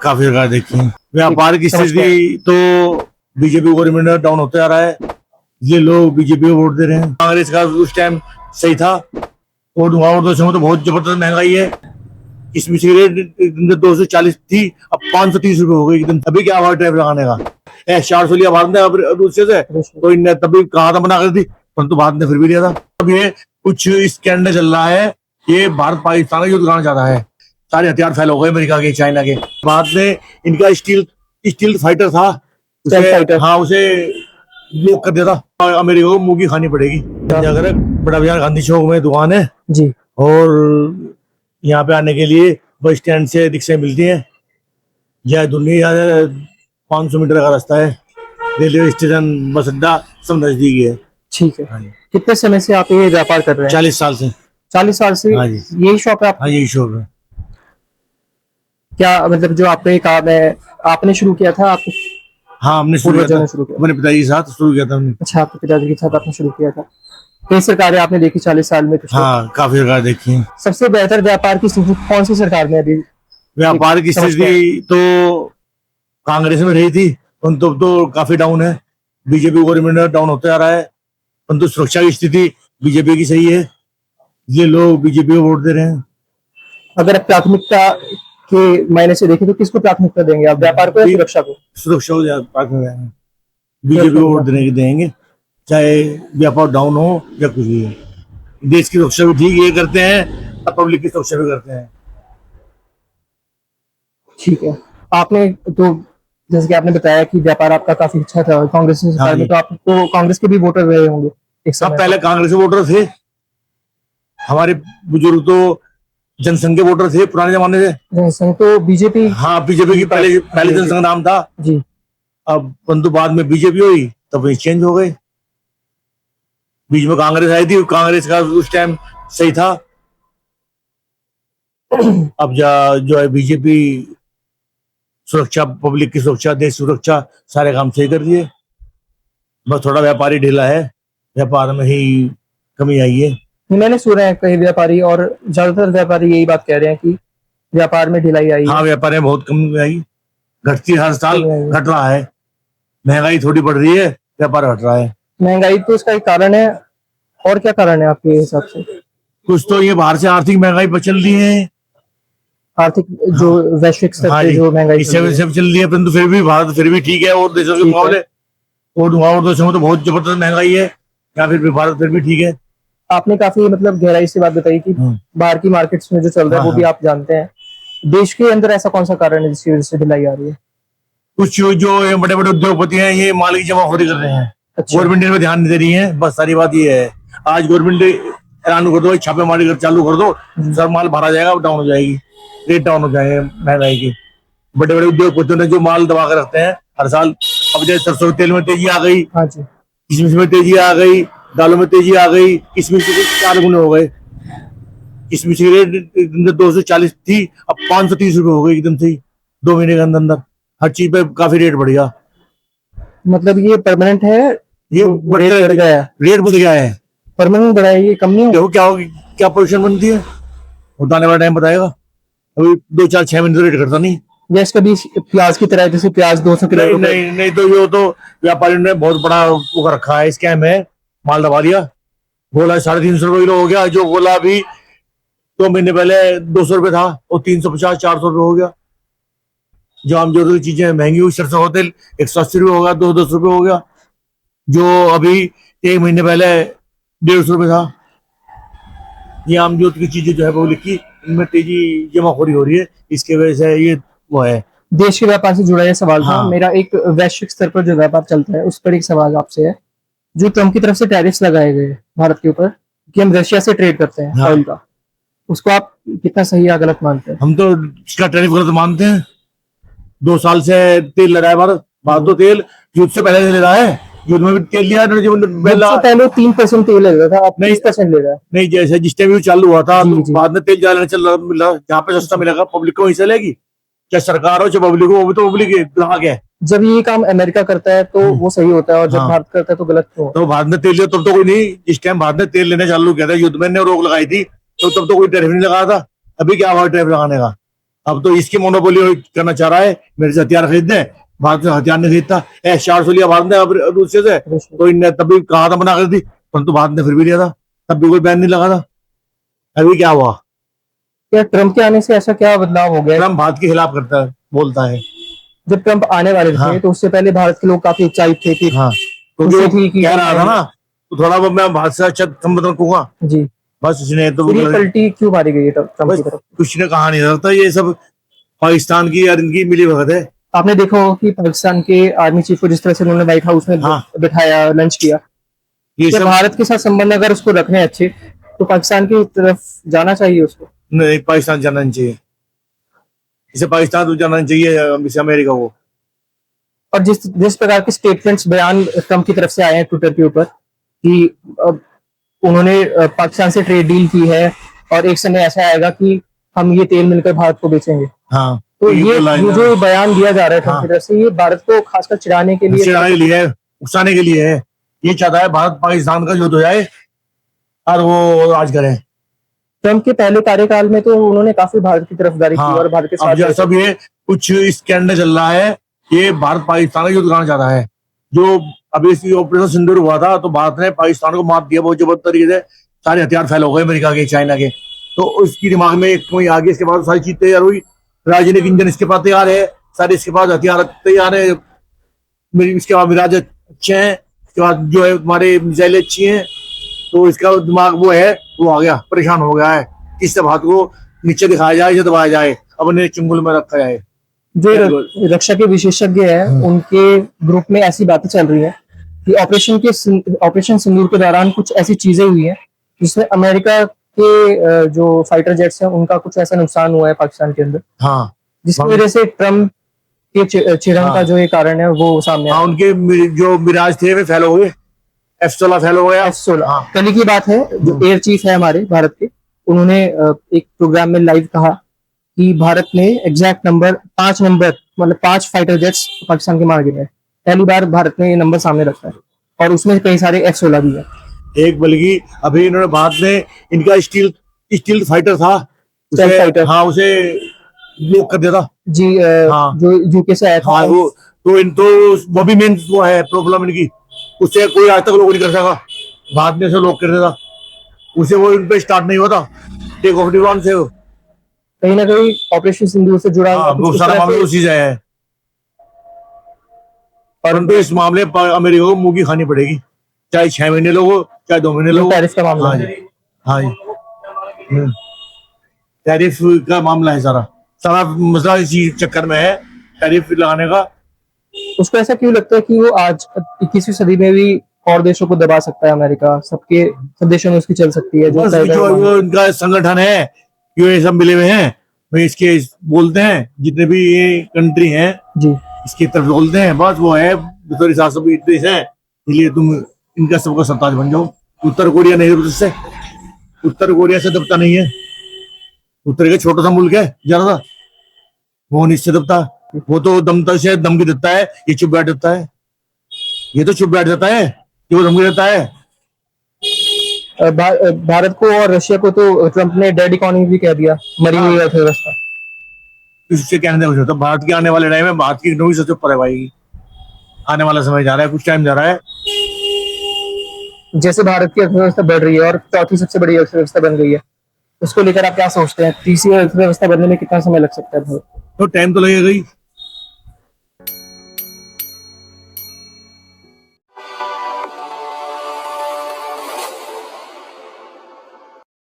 काफी सरकार देखी है। व्यापार की स्थिति तो बीजेपी गवर्नमेंट डाउन होते आ रहा है, ये लोग बीजेपी को वोट दे रहे हैं। कांग्रेस का उस टाइम सही था, और तो बहुत जबरदस्त महंगाई है। इसमें सिगरेट 240 थी, अब 530 रुपए हो गई एकदम। तभी क्या हुआ ट्रैफिक लगाने का? 400 लिया भारत ने अब रूसिया से, तो इनने तभी कहा था मना कर दी, परंतु भारत ने फिर भी लिया था। अब ये कुछ स्कैंडल चल रहा है, ये भारत पाकिस्तान का युद्ध कराना चाहता है। सारे हथियार फैल हो गए अमेरिका के, चाइना के। भारत ने इनका स्टील फाइटर था, उसे उसे ब्लॉक कर दिया था। अमेरिका को मुंह की खानी पड़ेगी। अगर बड़ा बाजार गांधी चौक में दुकान है जी, और यहाँ पे आने के लिए बस स्टैंड से रिक्शा मिलती है। यह दुनिया 500 मीटर का रास्ता है। रेलवे स्टेशन, बस अड्डा सब नजदीक है। ठीक है। कितने समय से आप ये व्यापार कर रहे हैं? 40 साल से। 40 साल से यही शॉप है आप? हाँ, यही शॉप है। क्या मतलब जो आपका ये काम है आपने शुरू किया था? आप? हाँ, हमने शुरू किया था, अपने पिताजी के साथ शुरू किया था हमने। अच्छा, आपके पिताजी के साथ आपने शुरू किया था। कई सरकारें आपने देखी 40 साल में? हाँ, काफी सरकार देखी है। सबसे बेहतर व्यापार की स्थिति कौन सी सरकार ने अभी? व्यापार की स्थिति तो कांग्रेस में रही थी, परंतु तो काफी डाउन है। बीजेपी गवर्नमेंट डाउन होते आ रहा है, परंतु सुरक्षा की स्थिति बीजेपी की सही है, ये लोग बीजेपी को वोट दे रहे हैं। अगर प्राथमिकता के मायने से देखें तो किसको प्राथमिकता देंगे आप, व्यापार को या सुरक्षा को? सुरक्षा को प्राथमिकता देंगे, बीजेपी को वोट देंगे, चाहे व्यापार डाउन हो या कुछ भी हो। देश की सुरक्षा भी ठीक ये करते हैं, अब पब्लिक की सुरक्षा भी करते हैं। ठीक है। आपने तो जैसे कि आपने बताया कि व्यापार आपका काफी अच्छा था कांग्रेस की सरकार में, तो आपको कांग्रेस के भी वोटर रहे होंगे एक समय? पहले कांग्रेस के वोटर थे, हमारे बुजुर्ग तो जनसंघ के वोटर थे पुराने जमाने से। जनसंघ तो बीजेपी? हाँ, बीजेपी की पहले जनसंघ नाम था जी। अब परंतु बाद में बीजेपी हुई, तब चेंज हो गए। बीच में कांग्रेस आई थी, कांग्रेस का उस टाइम सही था। अब जो है बीजेपी सुरक्षा, पब्लिक की सुरक्षा, देश सुरक्षा, सारे काम सही कर दिए। बस थोड़ा व्यापारी ढीला है, व्यापार में ही कमी आई है। मैंने सुना है कई व्यापारी और ज्यादातर व्यापारी यही बात कह रहे हैं कि व्यापार में ढिलाई आई। हाँ, व्यापार में बहुत कमी आई, घटती हर साल घट रहा है। महंगाई थोड़ी बढ़ रही है, व्यापार घट रहा है। महंगाई तो इसका एक कारण है, और क्या कारण है आपके हिसाब से? कुछ तो ये बाहर से आर्थिक महंगाई चल रही है, आर्थिक जो वैश्विक स्तर पे जो महंगाई सब चल रही है, परंतु फिर भी भारत फिर भी ठीक है और देशों के मुकाबले। और देशों में तो बहुत जबरदस्त महंगाई है, या फिर भी भारत फिर भी ठीक है। आपने काफी मतलब गहराई से बात बताई कि बाहर की मार्केट्स में जो चल रहा है वो भी आप जानते हैं। देश के अंदर ऐसा कौन सा कारण है जिसकी वजह से ढिलाई आ रही है? कुछ जो बड़े बड़े उद्योगपति हैं, ये माल की जमाखोरी कर रहे हैं। अच्छा। गवर्नमेंट में ध्यान नहीं दे रही है, बस सारी बात ये है। आज गवर्नमेंट ऐलान कर दो, छापेमारी कर चालू कर दो, सब माल भरा जाएगा, डाउन हो जाएगी, रेट डाउन हो जाएंगे महंगाई की। बड़े बड़े उद्योगपतियों ने जो माल दबा कर रखते हैं हर साल, अब जैसे सरसों तेल में तेजी आ गई, किशमिश में तेजी आ गई, दालों में तेजी आ गई, किशमिश के 4 गुने हो गए। किशमिश की रेट 240 थी, अब 530 रुपए हो गई एकदम से 2 महीने के अंदर। हर चीज पे काफी रेट बढ़ गया। मतलब ये परमानेंट है, ये रेट बढ़ गया है? रेट बढ़ गया है, परमानेंट बढ़ा है, ये कम नहीं हो? क्या पोजीशन बनती है वो आने वाला टाइम बताएगा। अभी 2-4-6 महीने रेट घटता नहीं। गैस कभी प्याज की तरह, जैसे प्याज 200 किलो? नहीं, तो ये तो व्यापारी ने बहुत बड़ा वो रखा है, स्कैम है, माल दबा दिया। गोला 350 रुपए किलो हो गया, जो गोला अभी 2 महीने पहले 200 रुपए था, वो 350-400 रुपए हो गया। जो आम जरूरी चीजें महंगी हुई, सरसों का तेल 180 रुपए हो गया, 210 रुपए हो गया, जो अभी 1 महीने पहले 150 रुपए था। ये आम जरूरत की चीजें जो है पब्लिक की, इनमें तेजी जमाखोरी हो रही है, इसके वजह से ये वो है। देश के व्यापार से जुड़ा ये सवाल था। मेरा एक वैश्विक स्तर पर जो व्यापार चलता है उस पर एक सवाल आपसे है। जो ट्रम्प की तरफ से टैरिफ्स लगाए गए भारत के ऊपर कि हम रशिया से ट्रेड करते हैं ऑयल का, उसको आप कितना सही या गलत मानते हैं? हम तो इसका टैरिफ गलत मानते हैं। 2 साल से तेल ले रहा है भारत तो तेल युद्ध से पहले ले रहा है। युद्ध में भी तेल लिया, पहले 3% तेल ले रहा था, अब 20% ले रहा है। नहीं, जैसे जिस टाइम चालू हुआ था तो बाद में तेल ज्यादा चल रहा, मिल रहा, जहाँ पे सस्ता मिलेगा पब्लिक को वहीं से लेगी, चाहे सरकार हो चाहे पब्लिक हो, वो भी तो पब्लिक कहाँ गया। जब ये काम अमेरिका करता है तो वो सही होता है, और जब भारत करता है तो गलत हो। तो भारत ने तेल लिया तब तो कोई नहीं, जिस टाइम भारत ने तेल लेने चालू किया था, युद्ध में ने रोक लगाई थी, तो तब तो कोई टैरिफ नहीं लगाया था। अभी क्या हुआ टैरिफ लगाने का? अब तो इसकी मोनोपोली करना चाह रहा है, मेरे से हथियार खरीदने, भारत से हथियार नहीं खरीदता। 400 लिया भारत ने अब रूसिया से, तो इनने तभी कहा था मना कर दी, परंतु भारत ने फिर भी लिया था, तब भी कोई बैन नहीं लगा था। अभी क्या हुआ? क्या ट्रम्प के आने से ऐसा क्या बदलाव हो गया? ट्रम्प भारत के खिलाफ करता है, बोलता है। जब ट्रम्प आने वाले थे हाँ। तो उससे पहले भारत के लोग काफी उत्साहित थे कि हाँ, क्योंकि वो कह रहा था ना, तो थोड़ा बहुत मैं भारत से अच्छा संबंध रखूंगा जी। बस, इसने तो फिर ये पलटी क्यों मारी गई है ट्रम्प की तरफ? कुछ ने कहा नहीं रहता, ये सब पाकिस्तान की और इनकी मिली भगत है। आपने देखा हो कि पाकिस्तान के आर्मी चीफ को जिस तरह से उन्होंने व्हाइट हाउस में बिठाया, लंच किया। ये सब भारत के साथ संबंध अगर उसको रखने अच्छे, तो पाकिस्तान की तरफ जाना चाहिए उसको। नहीं, पाकिस्तान जाना नहीं चाहिए, इसे पाकिस्तान तो जाना नहीं चाहिए, इसे अमेरिका को। और जिस प्रकार के स्टेटमेंट्स, बयान ट्रम्प की तरफ से आए हैं ट्विटर के ऊपर कि उन्होंने पाकिस्तान से ट्रेड डील की है और एक समय ऐसा आएगा कि हम ये तेल मिलकर भारत को बेचेंगे। हाँ, तो ये जो बयान दिया जा रहा है ट्रम्प की तरफ से, ये भारत को खासकर चिढ़ाने के लिए, उकसाने के लिए है। ये चाहता है भारत पाकिस्तान का युद्ध हो जाए और वो राज करे। ट्रम्प के पहले कार्यकाल में तो उन्होंने काफी भारत की तरफदारी की और भारत के साथ सब ये कुछ स्कैंडल चल रहा है, ये भारत पाकिस्तान का युद्ध करना चाहता है। जो अभी ऑपरेशन सिंदूर हुआ था, तो भारत ने पाकिस्तान को मात दिया बहुत जबरदस्त तरीके से, सारे हथियार फैल हो गए अमेरिका के, चाइना के, तो उसकी दिमाग में एक कोई आगे, इसके बाद सारी चीज तैयार हुई, राजनीतिक इंजन इसके पास तैयार है, सारे इसके पास हथियार तैयार है, इसके बाद मिराज अच्छे हैं, इसके बाद जो है हमारे मिसाइल अच्छी हैं, तो इसका दिमाग वो है, वो आ गया, परेशान हो गया है, किस भारत को नीचे दिखाया जाए या दबाया जाए, अपने चुंगल में रखा जाए। जो रक्षा के विशेषज्ञ हैं, उनके ग्रुप में ऐसी बातें चल रही है कि ऑपरेशन सिंदूर के दौरान कुछ ऐसी चीजें हुई हैं जिसमें अमेरिका के जो फाइटर जेट्स हैं उनका कुछ ऐसा नुकसान हुआ है पाकिस्तान के अंदर, हाँ, जिसकी वजह से ट्रम्प के चिढ़न का जो ये कारण है वो सामने आया। उनके जो मिराज थे वे फेल हो गए, F-16 फेल हो गया। F-16 कल की बात है, जो एयर चीफ है हमारे भारत के, उन्होंने एक प्रोग्राम में लाइव कहा कि भारत ने एग्जैक्ट नंबर 5 मतलब 5 फाइटर जेट्स पाकिस्तान के मार गिरे। पहली बार भारत ने ये नंबर सामने रखा है और उसमें कई सारे F-16 भी है। एक बल्कि अभी इन्होंने भारत ने इनका स्टील फाइटर था, उसे ब्लॉक कर दिया था जी, जो यूके से आया था। वो भी मेन वो है प्रॉब्लम इनकी, उससे कोई आज तक लोग नहीं कर सका, भारत ने से लोग कर देता, उसे वो इन पे स्टार्ट नहीं हुआ था, टेक ऑफ डिवान से कहीं ना कहीं ऑपरेशन सिंदूर से जुड़ा वो सारा मामला उसी से है। परंतु इस मामले पर अमेरिका को मुंह की खानी पड़ेगी, चाहे 6 महीने लोग हो, चाहे 2 महीने लोग। टैरिफ का मामला हाँ जी, टैरिफ का मामला है, सारा मसला इसी चक्कर में है, टैरिफ लगाने का। उसको ऐसा क्यों लगता है कि वो आज 21वीं सदी में भी और देशों को दबा सकता है अमेरिका, सब देशों में उसकी चल सकती है? जो इनका संगठन है, ये सब मिले हुए हैं, इसके बोलते हैं जितने भी ये कंट्री हैं जी, इसकी तरफ बोलते हैं, बस वो है दूसरी 720 देश है, इसलिए तुम इनका सबका सरताज बन जाओ। उत्तर कोरिया नहीं, से उत्तर कोरिया से दबता नहीं है, उत्तर का छोटा सा मुल्क है ज्यादा, वो नहीं दबता, वो तो दमता से धमकी देता है, ये चुप बैठ जाता है, ये तो चुप बैठ जाता है, ये वो धमकी देता है। भारत को और रशिया को तो ट्रम्प ने डेड इकोनॉमी भी कह दिया, मरी हुई अर्थव्यवस्था। इससे कहने कुछ होता, भारत के आने वाले टाइम में भारत की इकोनॉमी सबसे ऊपर है भाई, आने वाला समय जा रहा है, कुछ टाइम जा रहा है। जैसे भारत की अर्थव्यवस्था बढ़ रही है और चौथी सबसे बड़ी अर्थव्यवस्था बन गई है, उसको लेकर आप क्या सोचते हैं? तीसरी अर्थव्यवस्था बनने में कितना समय लग सकता है? तो टाइम तो लगेगा ही।